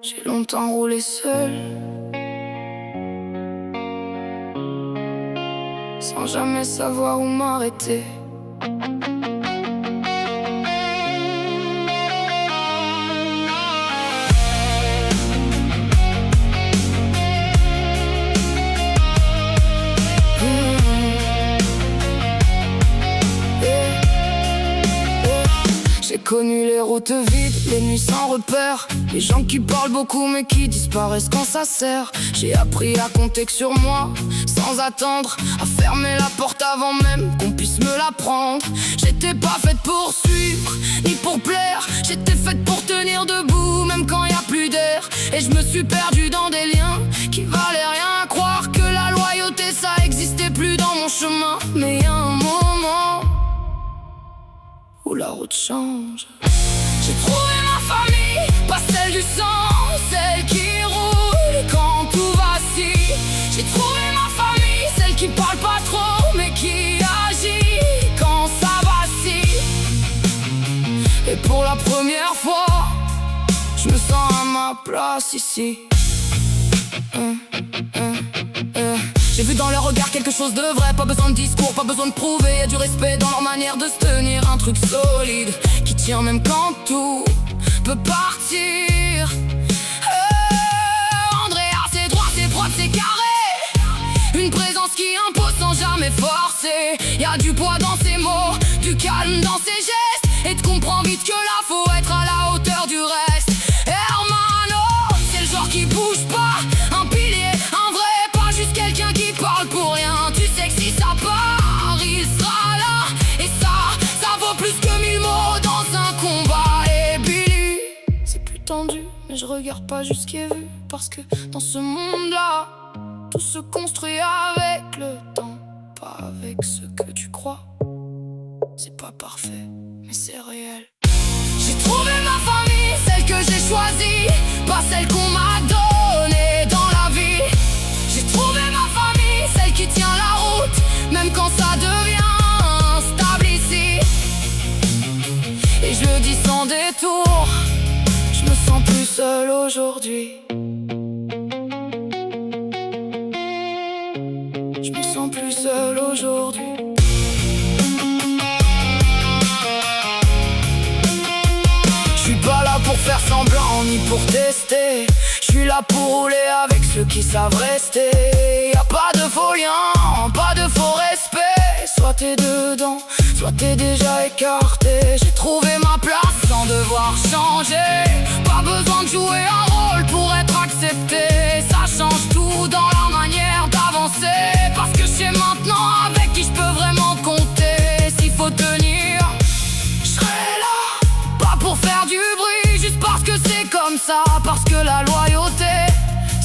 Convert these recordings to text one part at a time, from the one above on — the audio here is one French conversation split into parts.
J'ai longtemps roulé seul, sans jamais savoir où m'arrêter. J'ai connu les routes vides, les nuits sans repère, les gens qui parlent beaucoup mais qui disparaissent quand ça sert. J'ai appris à compter que sur moi, sans attendre, à fermer la porte avant même qu'on puisse me la prendre. J'étais pas faite pour suivre, ni pour plaire, j'étais faite pour tenir debout, même quand y a plus d'air. Et je me suis perdue dans des liens qui valaient rien, à croire que la loyauté ça existait plus dans mon chemin. Mais y a un moment où la route change. J'ai trouvé ma famille, pas celle du sang, celle qui roule quand tout vacille. J'ai trouvé ma famille, celle qui parle pas trop, mais qui agit quand ça vacille. Et pour la première fois, je me sens à ma place ici. J'ai vu dans leur regard quelque chose de vrai, pas besoin de discours, pas besoin de prouver. Y'a du respect dans leur manière de se tenir, un truc solide qui tient même quand tout peut partir. Andrea, c'est droit, c'est propre, c'est carré. Une présence qui impose sans jamais forcer. Y'a du poids dans ses mots, du calme dans ses gestes, et tu comprends vite que là faut être à la hauteur du reste. Hermano, c'est le genre qui bouge pas, un pilier, un vrai, pas juste quelqu'un qui parle pour rien. Tu sais que si ça part, il sera là. Et ça vaut plus que 1000 mots dans un combat. Et Billy, c'est plus tendu, mais je regarde pas juste ce qui est vu, parce que dans ce monde-là, tout se construit avec le temps, pas avec ce que tu crois. C'est pas parfait, mais c'est réel. J'ai trouvé ma famille, celle que j'ai choisie, pas celle qu'on m'a donnée dans la vie. J'ai trouvé ma famille, celle qui tient la route, même quand ça devient instable ici. Et je le dis sans détour, je me sens plus seul aujourd'hui. Je me sens plus seul aujourd'hui. Je suis pas là pour faire semblant ni pour tester. Je suis là pour rouler avec ceux qui savent rester. Y'a pas de faux liens, pas de faux respect. Soit t'es dedans, soit t'es déjà écarté. J'ai trouvé ma place sans devoir changer. Pas besoin de jouer un rôle pour être accepté. Ça change tout dans la manière d'avancer, parce que je sais maintenant avec qui je peux vraiment compter. S'il faut tenir, je serai là, pas pour faire du bruit, juste parce que c'est comme ça. Parce que la loyauté,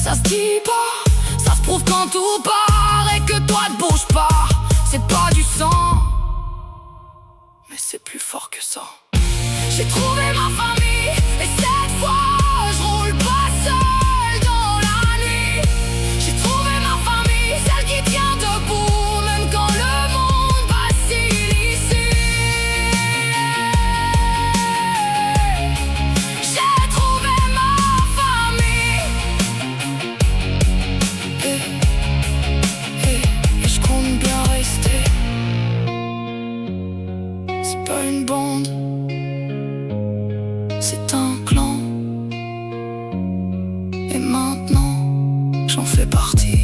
ça se dit pas, ça se prouve quand tout part. Et que toi te bouge pas, c'est pas du sang, mais c'est plus fort que ça. J'ai trouvé ma famille, et cette fois je roule pas seul dans la nuit. J'ai trouvé ma famille, celle qui tient debout, même quand le monde vacille ici. J'ai trouvé ma famille, et je compte bien rester. C'est pas une bande, c'est un clan. Et maintenant, j'en fais partie.